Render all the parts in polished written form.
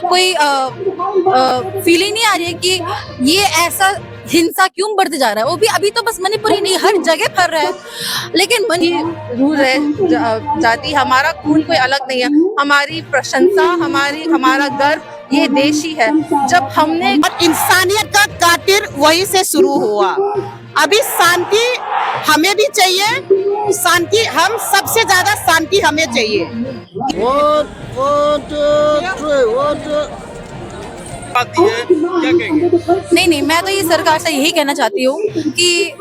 कोई फील ही नहीं आ रही है कि ये ऐसा हिंसा क्यों बढ़ते जा रहा है। वो भी अभी तो बस मणिपुर ही नहीं, हर जगह फैल रहा है। लेकिन रूल है, जाति, हमारा खून कोई अलग नहीं है, हमारी प्रशंसा, हमारा गर्व ये देश ही है। जब हमने और इंसानियत का कातिल वहीं से शुरू हुआ। अभी शांति हमें भी चाहिए, शांति हम सबसे ज्यादा शांति हमें चाहिए। आती है, क्या कहेंगे? नहीं, मैं तो ये सरकार से यही कहना चाहती हूँ कि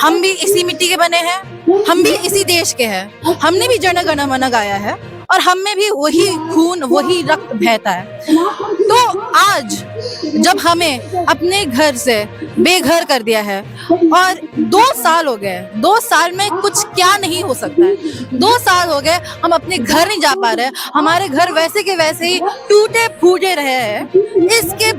हम भी इसी मिट्टी के बने हैं, हम भी इसी देश के हैं। हमने भी जन गण मन गाया है और हम में भी वही खून, वही रक्त बहता है। तो आज जब हमें अपने घर से बेघर कर दिया है और 2 साल हो गए, 2 साल में कुछ क्या नहीं हो सकता है। 2 साल हो गए हम अपने घर नहीं जा पा रहे, हमारे घर वैसे के वैसे ही टूटे फूटे रहे हैं। इसके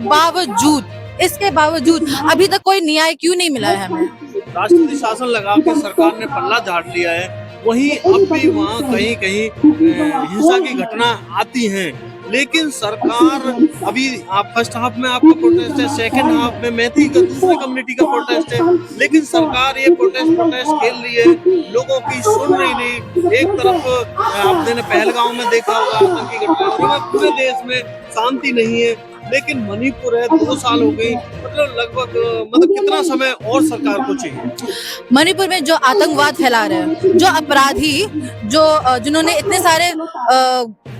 बावजूद अभी तक कोई न्याय क्यों नहीं मिला है हमें। राष्ट्रपति शासन लगा के सरकार ने पल्ला झाड़ लिया है, वहीं अब भी वहाँ कहीं कहीं हिंसा की घटना आती हैं, लेकिन सरकार अभी आप फर्स्ट हाफ में आपका प्रोटेस्ट है, सेकंड हाफ में मैथी का दूसरे कम्युनिटी का प्रोटेस्ट है, लेकिन सरकार ये प्रोटेस्ट खेल रही है, लोगों की सुन रही नहीं। एक तरफ आपने पहलगांव में देखा होगा आतंकी घटना, पूरे देश में शांति नहीं है, लेकिन मणिपुर है 2 साल हो गई, मतलब कितना समय और सरकार को चाहिए? मणिपुर में जो आतंकवाद फैला रहे हैं, जो अपराधी, जिन्होंने इतने सारे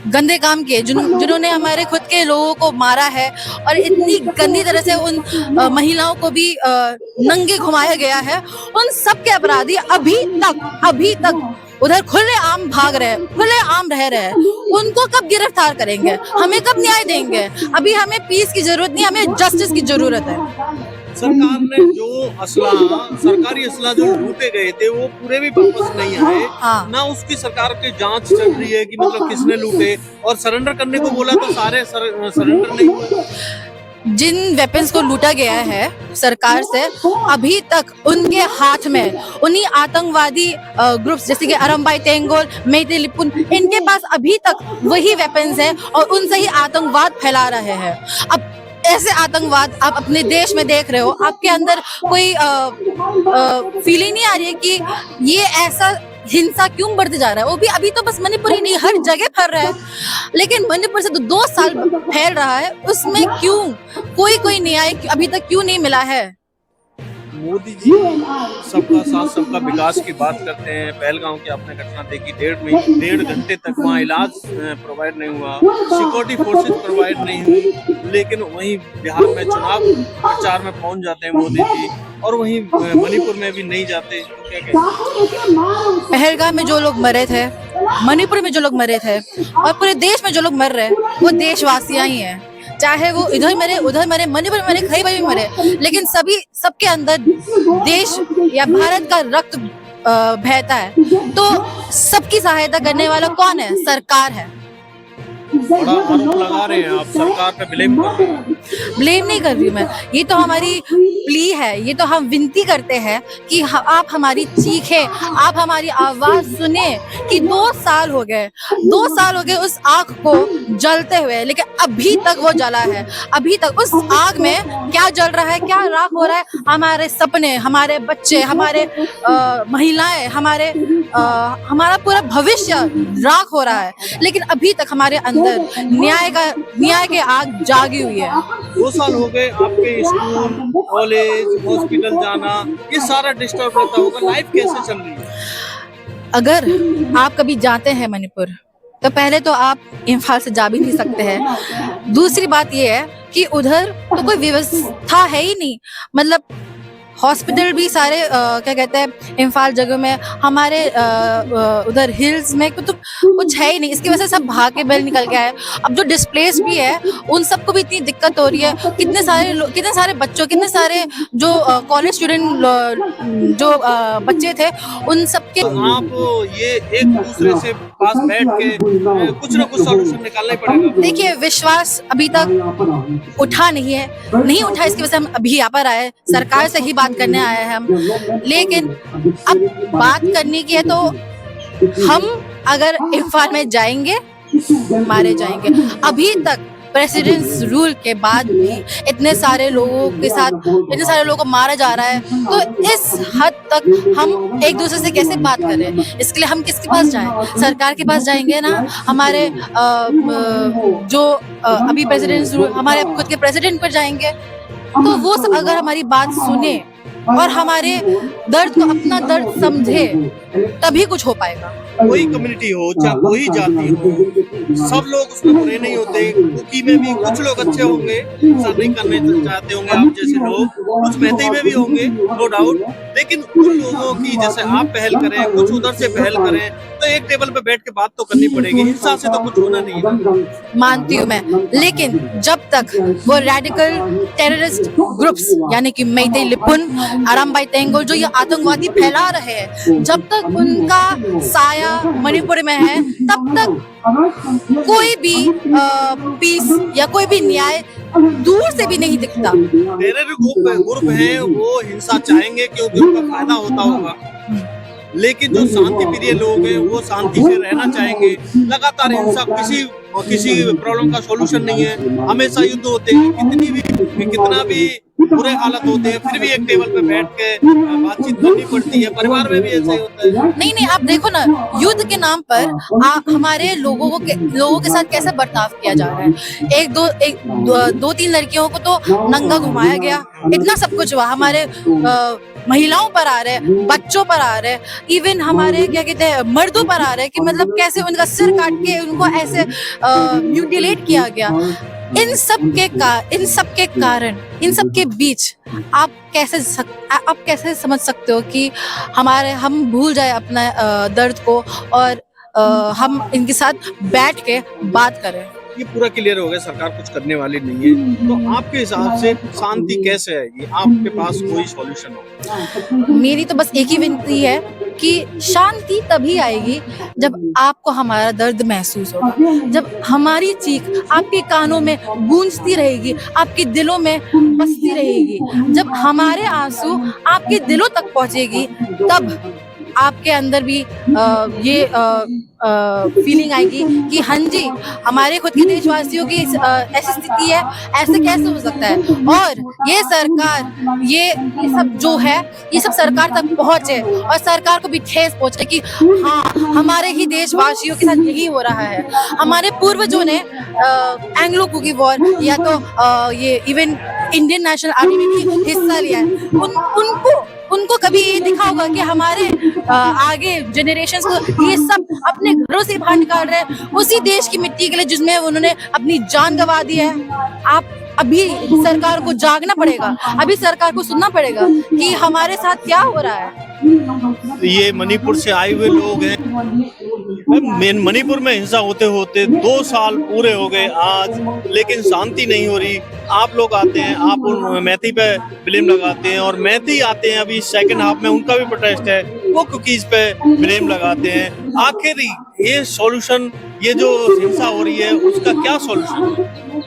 गंदे काम किए, जिन्होंने हमारे खुद के लोगों को मारा है और इतनी गंदी तरह से उन महिलाओं को भी नंगे घुमाया गया है, उन सब के अपराधी अभी तक उधर खुले आम भाग रहे हैं, खुले आम रह रहे हैं। उनको कब गिरफ्तार करेंगे, हमें कब न्याय देंगे? अभी हमें पीस की जरूरत नहीं, हमें जस्टिस की जरूरत है। सरकार ने जो सरकारी असला जो लूटे गए थे वो पूरे भी वापस नहीं आए। हाँ। ना उसकी सरकार की जांच चल रही है कि मतलब किसने लूटे, और सरेंडर करने को बोला तो सारे सरेंडर नहीं हुए। जिन वेपन्स को लूटा गया है सरकार से, अभी तक उनके हाथ में उन्हीं आतंकवादी ग्रुप्स जैसे कि अरम्बाई तेंगोल, मेइतेई लिपुन, इनके पास अभी तक वही वेपन्स है और उनसे ही आतंकवाद फैला रहे हैं। अब ऐसे आतंकवाद आप अपने देश में देख रहे हो, आपके अंदर कोई फील ही नहीं आ रही है कि ये ऐसा हिंसा क्यों बढ़ते जा रहा है। वो भी अभी तो बस मणिपुर ही नहीं, हर जगह फैल रहा है। लेकिन मणिपुर से तो 2 साल फैल रहा है, उसमें क्यों कोई न्याय अभी तक क्यों नहीं मिला है? मोदी जी सबका साथ सबका विकास की बात करते हैं। पहलगांव की आपने घटना देखी, 1.5 घंटे तक वहाँ इलाज प्रोवाइड नहीं हुआ, सिक्योरिटी फोर्सेस प्रोवाइड नहीं हुई, लेकिन वहीं बिहार में चुनाव प्रचार में पहुंच जाते हैं मोदी जी, और वहीं मणिपुर में भी नहीं जाते। तो क्या कहते? पहलगाम में जो लोग मरे थे, मणिपुर में जो लोग मरे थे और पूरे देश में जो लोग मर रहे हैं, वो देशवासियां ही हैं। चाहे वो इधर मरे, उधर मरे, मणिपुर में मरे, कहीं भी मरे, लेकिन सबके अंदर देश या भारत का रक्त बहता है। तो सबकी सहायता करने वाला कौन है? सरकार है। बड़ा आरोप लगा रहे हैं आप, सरकार पे ब्लेम कर रहे हैं। ब्लेम नहीं कर रही मैं, ये तो हमारी प्ली है, ये तो हम विनती करते हैं कि आप हमारी चीखें, आप हमारी आवाज सुने कि 2 साल हो गए उस आग को जलते हुए, लेकिन अभी तक वो जला है। अभी तक उस आग में क्या जल रहा है, क्या राख हो रहा है? हमारे सपने, हमारे बच्चे, हमारे महिलाएं, हमारा पूरा भविष्य राख हो रहा है। लेकिन अभी तक हमारे अंदर न्याय के आग जागी हुई है। 2 साल हो गए, आपके स्कूल, कॉलेज, हॉस्पिटल जाना ये सारा डिस्टर्ब रहता होगा, लाइफ कैसे चल रही है? अगर आप कभी जाते हैं मणिपुर, तो पहले तो आप इम्फाल से जा भी नहीं सकते हैं। दूसरी बात ये है कि उधर तो कोई व्यवस्था है ही नहीं, मतलब हॉस्पिटल भी सारे क्या कहते हैं इम्फाल जगह में, हमारे उधर हिल्स में तो कुछ है ही नहीं। इसकी वजह से सब भाग के बैल निकल गया है। अब जो डिस्प्लेस भी है उन सबको भी इतनी दिक्कत हो रही है। कितने सारे बच्चों, कितने सारे जो कॉलेज स्टूडेंट जो बच्चे थे, उन सबके आप ये एक दूसरे से पास बैठ के कुछ ना कुछ सॉल्यूशन निकालना ही पड़ेगा। देखिए, विश्वास अभी तक उठा नहीं उठा, इसकी वजह से हम अभी यहाँ पर आए, सरकार से ही बात करने आए हैं हम। लेकिन अब बात करने की है तो हम अगर इम्फाल में जाएंगे, मारे जाएंगे। अभी तक प्रेसिडेंट्स रूल के बाद भी इतने सारे लोगों के साथ इतने सारे लोगों को मारा जा रहा है, तो इस हद तक हम एक दूसरे से कैसे बात करें? इसके लिए हम किसके पास जाएं? सरकार के पास जाएंगे ना? हमारे जो अभी प्रेसिडेंट्स रूल, हमारे खुद के प्रेसिडेंट पर जाएंगे, तो वो सब अगर हमारी बात सुने और हमारे दर्द को अपना दर्द समझे, तभी कुछ हो पाएगा। कोई कम्युनिटी हो चाहे कोई जाति हो, सब लोग उसमें बुरे नहीं होते। कुकी में भी कुछ लोग अच्छे होंगे, हिंसा नहीं करने चाहते होंगे आप जैसे लोग, कुछ महती में भी होंगे नो डाउट, लेकिन उन लोगों की जैसे आप पहल करें, कुछ उधर से पहल करें, तो एक टेबल पे बैठ के बात तो करनी पड़ेगी। हिंसा से तो कुछ होना नहीं है। मानती हूँ मैं, लेकिन जब तक वो रेडिकल टेररिस्ट ग्रुप्स यानी कि मेइतेई लिपुन, अरमबाई तेंगोल जो ये आतंकवादी फैला रहे हैं, जब तक उनका साया मणिपुर में है, तब तक कोई भी पीस या कोई भी न्याय दूर से भी नहीं दिखता। टेररिस्ट ग्रुप है वो हिंसा चाहेंगे क्योंकि उनका फायदा होता होगा, लेकिन जो शांति प्रिय लोग हैं वो शांति से रहना चाहेंगे। लगातार हिंसा किसी प्रॉब्लम का सॉल्यूशन नहीं है। हमेशा युद्ध होते हैं, कितना भी बुरे हालत होते हैं, फिर भी एक टेबल पे बैठ के बातचीत करनी पड़ती है। परिवार में भी ऐसे ही होता है। नहीं, आप देखो ना, युद्ध के नाम पर हमारे लोगों के साथ कैसा बर्ताव किया जा रहा है। दो तीन लड़कियों को तो नंगा घुमाया गया, इतना सब कुछ हुआ। हमारे महिलाओं पर आ रहे हैं, बच्चों पर आ रहे हैं, इवन हमारे क्या कहते हैं मर्दों पर आ रहे हैं कि मतलब कैसे उनका सिर काट के उनको ऐसे म्यूटिलेट किया गया। इन सब के कारण, इन सब के बीच आप कैसे समझ सकते हो कि हम भूल जाए अपना दर्द को और हम इनके साथ बैठ के बात करें? ये पूरा क्लियर हो गया, सरकार कुछ करने वाली नहीं है, तो आपके हिसाब से शांति कैसे आएगी? आपके पास कोई सॉल्यूशन हो? मेरी तो बस एक ही विनती है कि शांति तभी आएगी जब आपको हमारा दर्द महसूस होगा, जब हमारी चीख आपके कानों में गूंजती रहेगी, आपके दिलों में बसती रहेगी, जब हमारे आंसू आपके दिलों तक पहुंचेगी, तब आपके अंदर भी ये फीलिंग आएगी कि हाँ जी, हमारे खुद के देशवासियों की ऐसी स्थिति है, ऐसे कैसे हो सकता है। और ये सरकार, ये सब जो है, ये सब सरकार तक पहुंचे और सरकार को भी ठेस पहुंचे कि हाँ, हमारे ही देशवासियों के साथ यही हो रहा है। हमारे पूर्वजों ने एंग्लो कुकी वॉर या तो ये इवन इंडियन नेशनल आर्मी में भी हिस्सा लिया है। उनको कभी ये दिखा होगा कि हमारे आगे जनरेशंस को ये सब अपने घरों से बाहर निकाल रहे हैं उसी देश की मिट्टी के लिए जिसमें उन्होंने अपनी जान गंवा दी है। आप अभी सरकार को जागना पड़ेगा, अभी सरकार को सुनना पड़ेगा कि हमारे साथ क्या हो रहा है। ये मणिपुर से आए हुए लोग हैं। मणिपुर में हिंसा होते होते 2 साल पूरे हो गए आज, लेकिन शांति नहीं हो रही। आप लोग आते हैं, आप उन मैती पे ब्लेम लगाते हैं, और मैती आते हैं अभी सेकंड हाफ में, उनका भी प्रोटेस्ट है, वो कुकीज पे ब्लेम लगाते हैं। आखिर ये सॉल्यूशन, ये जो हिंसा हो रही है उसका क्या सॉल्यूशन है?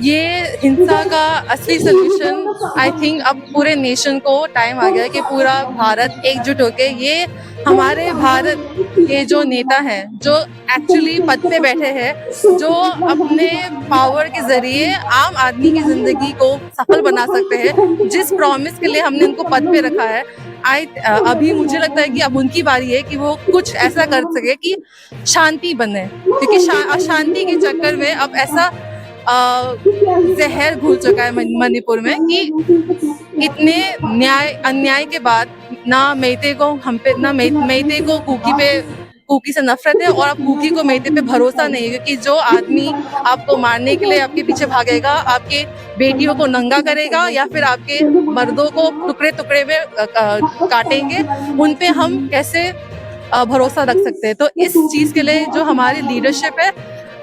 ये हिंसा का असली सोल्यूशन आई थिंक अब पूरे नेशन को टाइम आ गया है कि पूरा भारत एकजुट होके, ये हमारे भारत के जो नेता हैं, जो एक्चुअली पद पे बैठे हैं, जो अपने पावर के जरिए आम आदमी की जिंदगी को सफल बना सकते हैं, जिस प्रॉमिस के लिए हमने उनको पद पे रखा है, अभी मुझे लगता है कि अब उनकी बारी है कि वो कुछ ऐसा कर सके कि शांति बने, क्योंकि अशांति के चक्कर में अब ऐसा जहर घुल चुका है मणिपुर में कि इतने अन्याय के बाद ना मेइते को हम पे, ना मेइते को कुकी से नफरत है, और अब कुकी को मेइते पे भरोसा नहीं है, क्योंकि जो आदमी आपको मारने के लिए आपके पीछे भागेगा, आपके बेटियों को नंगा करेगा या फिर आपके मर्दों को टुकड़े टुकड़े में काटेंगे, उन पे हम कैसे भरोसा रख सकते हैं। तो इस चीज के लिए जो हमारी लीडरशिप है,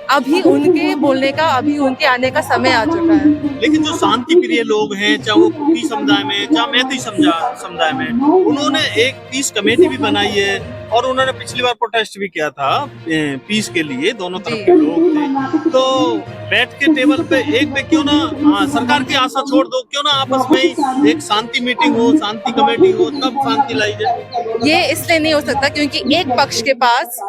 अभी उनके बोलने का, अभी उनके आने का समय आ चुका है। लेकिन जो शांति प्रिय लोग हैं, चाहे वो कुकी समुदाय में, चाहे मैती समुदाय में, उन्होंने एक पीस कमेटी भी बनाई है, और उन्होंने पिछली बार प्रोटेस्ट भी किया था पीस के लिए, दोनों तरफ के लोग थे। तो बैठ के टेबल पे एक पे क्यों ना सरकार की आशा छोड़ दो, क्यों ना आपस में ही एक शांति मीटिंग हो, शांति कमेटी हो, तब शांति लाई जाए। ये इसलिए नहीं हो सकता क्योंकि एक पक्ष के पास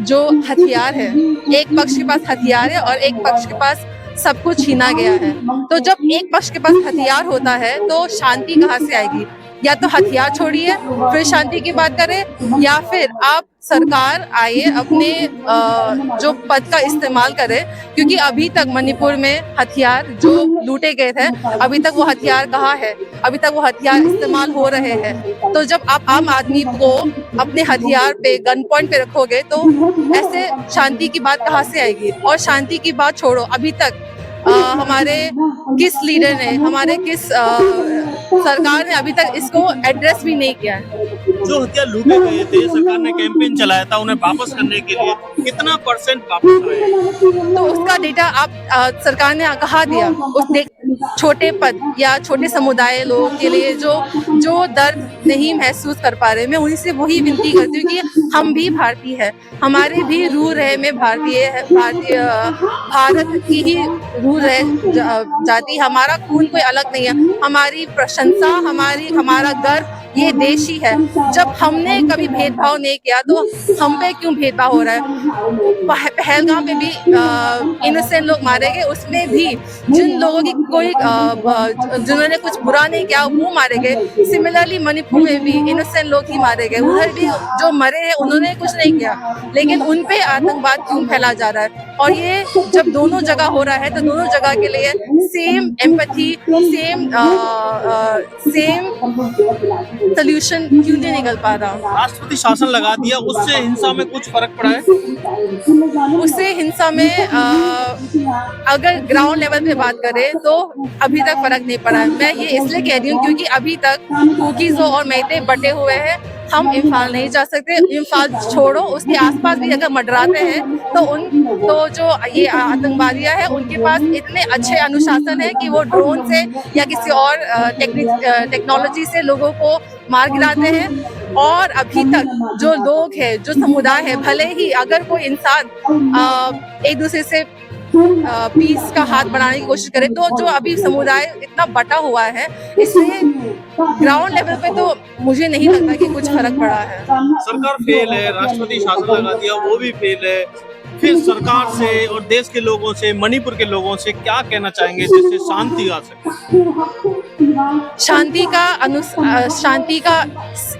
जो हथियार है, एक पक्ष के पास हथियार है और एक पक्ष के पास सब कुछ छीना गया है। तो जब एक पक्ष के पास हथियार होता है तो शांति कहाँ से आएगी? या तो हथियार छोड़िए फिर शांति की बात करें, या फिर आप सरकार आइए अपने जो पद का इस्तेमाल करे, क्योंकि अभी तक मणिपुर में हथियार जो लूटे गए थे अभी तक वो हथियार कहाँ है? अभी तक वो हथियार इस्तेमाल हो रहे हैं। तो जब आप आम आदमी को अपने हथियार पे गन पॉइंट पे रखोगे तो ऐसे शांति की बात कहाँ से आएगी? और शांति की बात छोड़ो, अभी तक हमारे किस लीडर ने, हमारे किस सरकार ने अभी तक इसको एड्रेस भी नहीं किया है। जो हथियार लूटे गए थे, सरकार ने कैंपेन चलाया था उन्हें वापस करने के लिए, कितना % वापस आए? तो उसका डेटा आप सरकार ने कहा दिया। उस छोटे पद या छोटे समुदाय लोगों के लिए जो दर्द नहीं महसूस कर पा रहे, मैं उन्हीं से वही विनती करती हूँ कि हम भी भारतीय है, हमारे भी रूह रहे में भारतीय है, भारत की ही रूह रहे जाति, हमारा खून कोई अलग नहीं है, हमारी प्रशंसा, हमारा गर्व ये देश ही है। जब हमने कभी भेदभाव नहीं किया तो हम पे क्यों भेदभाव हो रहा है? पहलगाम पे भी इनोसेंट लोग मारे गए, उसमें भी जिन लोगों की कोई जिन्होंने कुछ बुरा नहीं किया वो मारे गए। सिमिलरली मणिपुर में भी इनोसेंट लोग ही मारे गए, उधर भी जो मरे हैं उन्होंने कुछ नहीं किया, लेकिन उन पे आतंकवाद क्यों फैला जा रहा है? और ये जब दोनों जगह हो रहा है तो दोनों जगह के लिए सेम एम्पैथी, सेम सोल्यूशन क्यों नहीं निकल पा रहा? राष्ट्रपति शासन लगा दिया, उससे हिंसा में कुछ फर्क पड़ा है? उससे हिंसा में अगर ग्राउंड लेवल पे बात करें तो अभी तक फर्क नहीं पड़ा है। मैं ये इसलिए कह रही हूँ क्योंकि अभी तक कुकीज़ और मैते बटे हुए हैं। हम इम्फाल नहीं जा सकते, इम्फाल छोड़ो उसके आसपास भी अगर मंडराते हैं तो जो ये आतंकवादियां हैं उनके पास इतने अच्छे अनुशासन है कि वो ड्रोन से या किसी और टेक्नोलॉजी से लोगों को मार गिराते हैं। और अभी तक जो लोग हैं, जो समुदाय है, भले ही अगर कोई इंसान एक दूसरे से पीस का हाथ बढ़ाने की कोशिश करे, तो जो अभी समुदाय इतना बटा हुआ है, इसलिए ग्राउंड लेवल पे तो मुझे नहीं लगता कि कुछ फर्क पड़ा है। सरकार फेल है, राष्ट्रपति शासन लगा दिया वो भी फेल है, फिर सरकार से और देश के लोगों से, मणिपुर के लोगों से क्या कहना चाहेंगे जिससे शांति आ सके? शांति का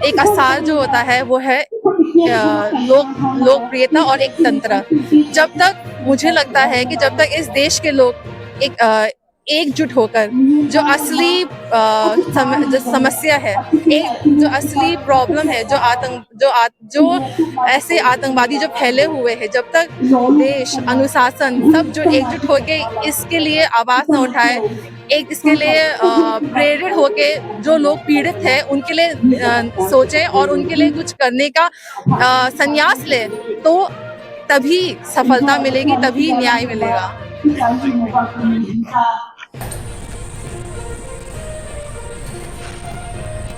एक आसार जो होता है वो है लोकप्रियता और एक तंत्र। जब तक मुझे लगता है कि जब तक इस देश के लोग एकजुट होकर जो असली जो समस्या है, जो असली प्रॉब्लम है, जो ऐसे आतंकवादी जो फैले हुए हैं, जब तक देश, अनुशासन सब जो एकजुट होके इसके लिए आवाज न उठाए, इसके लिए प्रेरित होके जो लोग पीड़ित हैं उनके लिए सोचे और उनके लिए कुछ करने का संन्यास ले, तो तभी सफलता मिलेगी, तभी न्याय मिलेगा।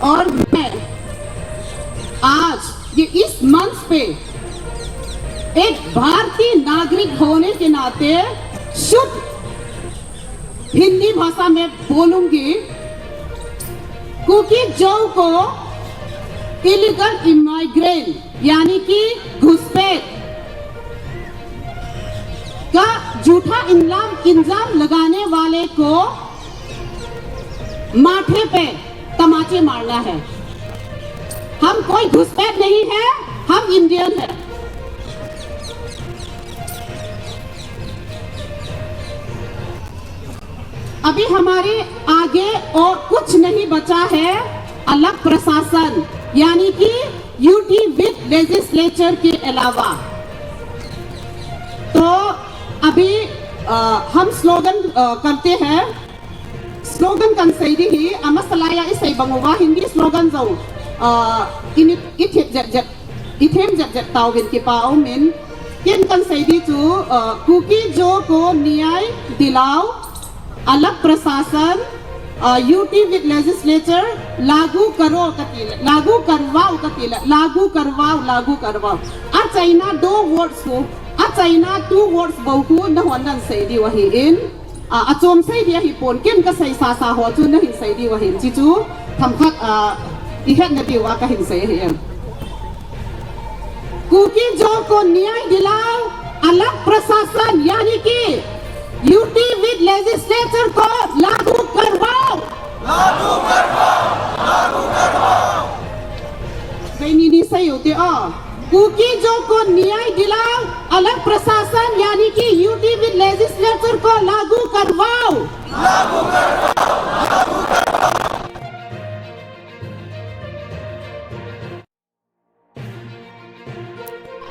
और मैं आज ये इस मंच पे एक भारतीय नागरिक होने के नाते शुद्ध हिंदी भाषा में बोलूंगी, क्योंकि जो को इलीगल इमाइग्रेंट यानी कि घुसपैठ का झूठा इल्जाम लगाने वाले को माथे पे तमाचे मारना है। हम कोई घुसपैठ नहीं है, हम इंडियन है। अभी हमारे आगे और कुछ नहीं बचा है, अलग प्रशासन यानी कि यूटी विद लेजिस्लेचर के अलावा। तो अभी हम स्लोगन करते हैं। Slogan kan say dihi ama salaya isay banguwa hindi slogan zau ithem jet tawin ki pao min kin kan say di chu कुकी जो को न्याय दिलाओ, अलग प्रशासन यूटी विद लेजिस्लेचर लागू करो कतील लागू करवाओ कतील लागू करवाओ अचाइना 2 वर्ड्स को अचाइना 2 वर्ड्स बहु न होनन से दी वही इन अचोम से दी ही पोन किन का सही सा हो चु नहीं से दी वही चिचु थमखक इहत न दी वा का हिन से है कुकी जो को न्याय दिलाओ अलग प्रशासन यानी कि यूटी विद लेजिस्लेचर को लागू करवाओ नहीं सही होते कुकी जो को न्याय दिलाओ अलग प्रशासन यानी कि यूटी विद लेजिस्लेचर को लागू करवाओ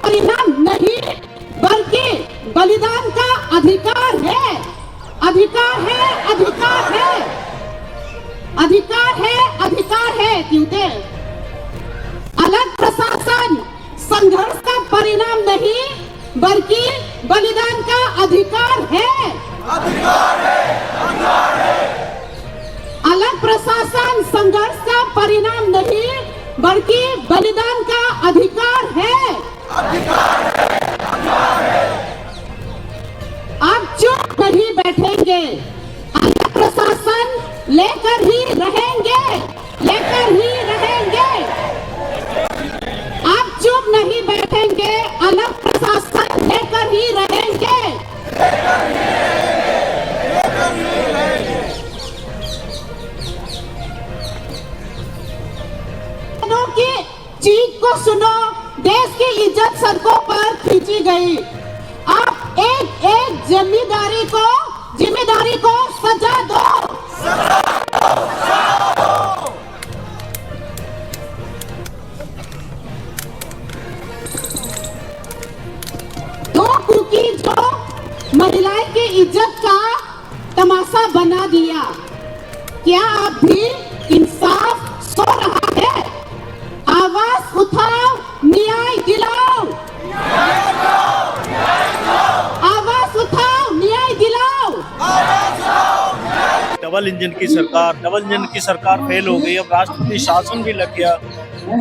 परिणाम नहीं बल्कि बलिदान का अधिकार है अधिकार है अधिकार है अधिकार है अधिकार है क्योंकि अलग प्रशासन संघर्ष का परिणाम नहीं बल्कि बलिदान का अधिकार है अलग प्रशासन संघर्ष का परिणाम नहीं बल्कि बलिदान का अधिकार है आप चुप नहीं बैठेंगे अलग प्रशासन लेकर ही रहेंगे आप चुप नहीं बैठेंगे अलग प्रशासन लेकर ही रहेंगे की चीख को सुनो देश की इज्जत सड़कों पर खींची गई आप एक एक जिम्मेदारी को सजा दो दो कुकी जो महिलाएं की इज्जत का तमाशा बना दिया क्या आप भी इंसाफ सो रहा है आवाज उठाओ न्याय दिलाओ आवाज उठाओ न्याय दिलाओ डबल इंजन की सरकार फेल हो गई। अब राष्ट्रपति शासन भी लग गया।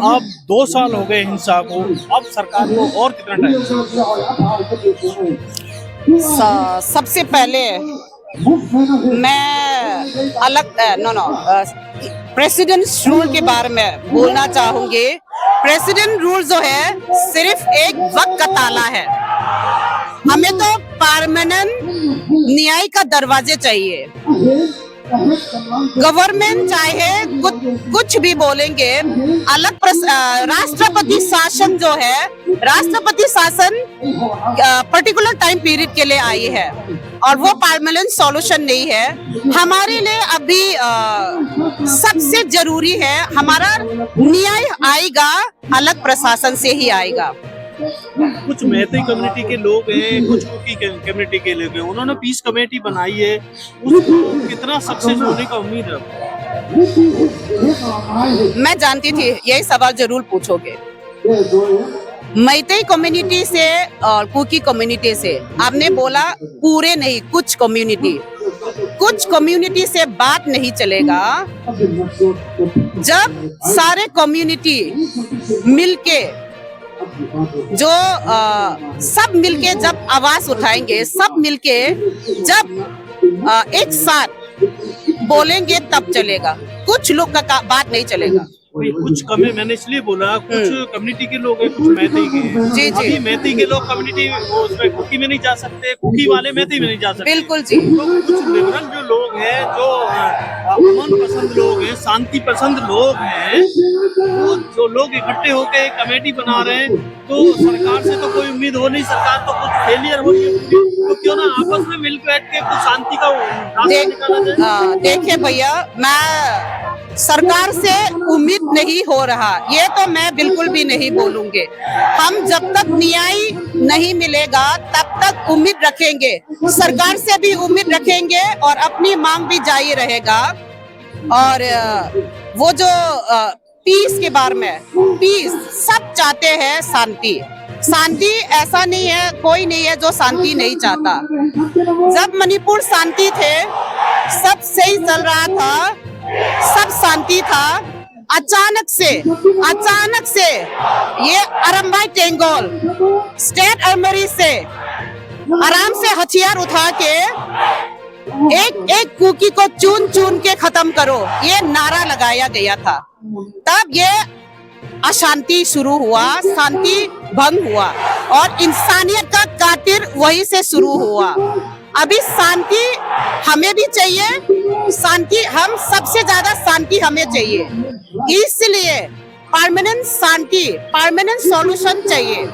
अब 2 साल हो गए हिंसा को। अब सरकार को और कितना टाइम? सबसे पहले मैं प्रेसिडेंट रूल के बारे में बोलना चाहूंगी। प्रेसिडेंट रूल जो है सिर्फ एक वक्त का ताला है। हमें तो परमानेंट न्याय का दरवाजे चाहिए। गवर्नमेंट चाहे कुछ भी बोलेंगे, अलग राष्ट्रपति शासन जो है, राष्ट्रपति शासन पर्टिकुलर टाइम पीरियड के लिए आई है और वो परमानेंट सॉल्यूशन नहीं है। हमारे लिए अभी सबसे जरूरी है हमारा न्याय आएगा अलग प्रशासन से ही आएगा। कुछ मैतेई कम्युनिटी के लोग हैं, कुछ कुकी कम्युनिटी के लोग हैं, उन्होंने पीस कमेटी बनाई है, उसको कितना सक्सेस होने का उम्मीद है? मैं जानती थी यही सवाल जरूर पूछोगे। मैतेई कम्युनिटी से और कुकी कम्युनिटी से आपने बोला पूरे नहीं, कुछ कम्युनिटी से बात नहीं चलेगा। जब सारे कम्युनिटी मिलके जो सब मिलके जब आवाज उठाएंगे, सब मिलके जब एक साथ बोलेंगे तब चलेगा। कुछ लोग का बात नहीं चलेगा। कुछ मैंने इसलिए बोला कुछ कम्युनिटी के लोग हैं, कुछ मैतेई के हैं। जी। अभी मैतेई के लोग कम्युनिटी उसमें कुकी में नहीं जा सकते, कुकी वाले मैतेई में नहीं जा सकते। बिल्कुल जी। तो कुछ लिबरल जो लोग हैं, जो अमन पसंद लोग हैं, शांति पसंद लोग हैं, वो जो लोग इकट्ठे होकर एक कमेटी बना रहे हैं, तो सरकार से तो कोई उम्मीद हो नहीं, सरकार तो कुछ फेलियर हो रही है, तो क्यों ना आपस में मिल बैठ के कुछ शांति का रास्ता निकाला जाए। देखिए भैया, मैं सरकार से उम्मीद नहीं हो रहा, ये तो मैं बिल्कुल भी नहीं बोलूंगी। हम जब तक न्याय नहीं मिलेगा तब तक उम्मीद रखेंगे, सरकार से भी उम्मीद रखेंगे और अपनी मांग भी जारी रहेगा। और वो जो पीस के बारे में, पीस सब चाहते हैं, शांति ऐसा नहीं है, कोई नहीं है जो शांति नहीं चाहता। जब मणिपुर शांति थे, सब सही चल रहा था, सब शांति था, अचानक से ये अरम्बाई टेंगोल स्टेट आर्मरी से आराम से हथियार उठा के एक एक कुकी को चुन चुन के खत्म करो, ये नारा लगाया गया था। तब ये अशांति शुरू हुआ, शांति भंग हुआ और इंसानियत का कातिल वहीं से शुरू हुआ। अभी शांति हमें भी चाहिए, शांति हम सबसे ज्यादा शांति हमें चाहिए, इसलिए परमानेंट शांति, परमानेंट सॉल्यूशन चाहिए।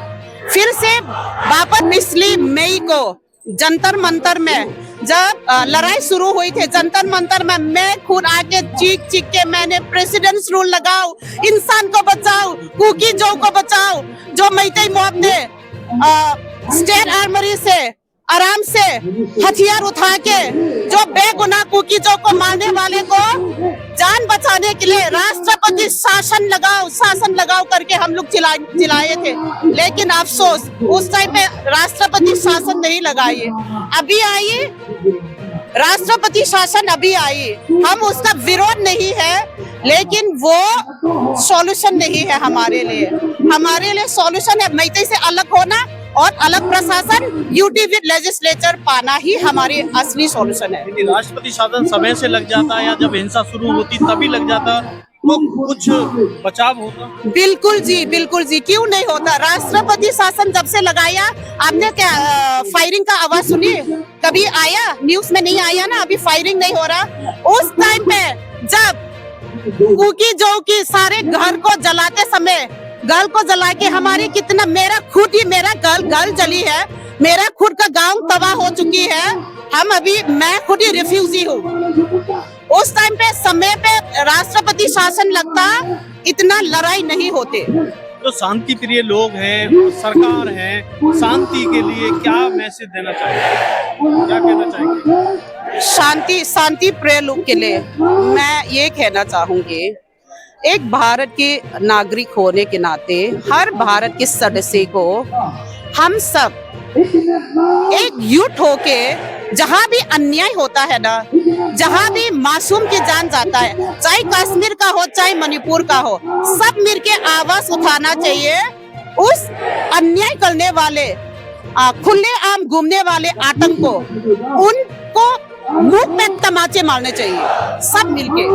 फिर से वापस पिछली मई को जंतर मंतर में जब लड़ाई शुरू हुई थी, जंतर मंतर में मैं खुद आके चीख के मैंने प्रेसिडेंट्स रूल लगाओ, इंसान को बचाओ, कुकी जो को बचाओ, जो मैतेई मॉब ने स्टेट आर्मरी से आराम से हथियार उठा के जो बेगुनाह कुकी जो को मारने वाले को जान बचाने के लिए राष्ट्रपति शासन लगाओ करके हम लोग चिल्लाए थे। लेकिन अफसोस उस टाइम पे राष्ट्रपति शासन नहीं लगाई, अभी आई राष्ट्रपति शासन, अभी आई। हम उसका विरोध नहीं है, लेकिन वो सॉल्यूशन नहीं है हमारे लिए। हमारे लिए सॉल्यूशन है मैतेई से अलग होना और अलग प्रशासन, यूटी विद लेजिस्लेचर पाना ही हमारी असली सॉल्यूशन है। यदि राष्ट्रपति शासन समय से लग जाता या जब हिंसा शुरू होती तभी लग जाता तो कुछ बचाव होता? बिल्कुल जी, क्यों नहीं होता। राष्ट्रपति शासन जब से लगाया, आपने क्या फायरिंग का आवाज सुनी? कभी आया? न्यूज में नहीं आया ना, अभी फायरिंग नहीं हो रहा। उस टाइम पे जब कुकी जो की सारे घर को जलाते समय, घर को जला के हमारी कितना, मेरा घर जली है, मेरा खुद का गांव तबाह हो चुकी है। मैं खुद ही रिफ्यूजी हूँ। उस टाइम पे समय पे राष्ट्रपति शासन लगता, इतना लड़ाई नहीं होते। तो शांति प्रिय लोग हैं, सरकार है, शांति के लिए क्या मैसेज देना चाहिए, क्या कहना चाहेंगे? शांति प्रिय लोग के लिए मैं ये कहना चाहूंगी, एक भारत के नागरिक होने के नाते हर भारत के सदस्य को हम सब एक युट होके, जहाँ भी अन्याय होता है ना, जहाँ भी मासूम की जान जाता है, चाहे कश्मीर का हो चाहे मणिपुर का हो, सब मिलके आवाज उठाना चाहिए। उस अन्याय करने वाले, खुले आम घूमने वाले आतंक को, उनको मुंह पे तमाचे मारने चाहिए, सब मिलके।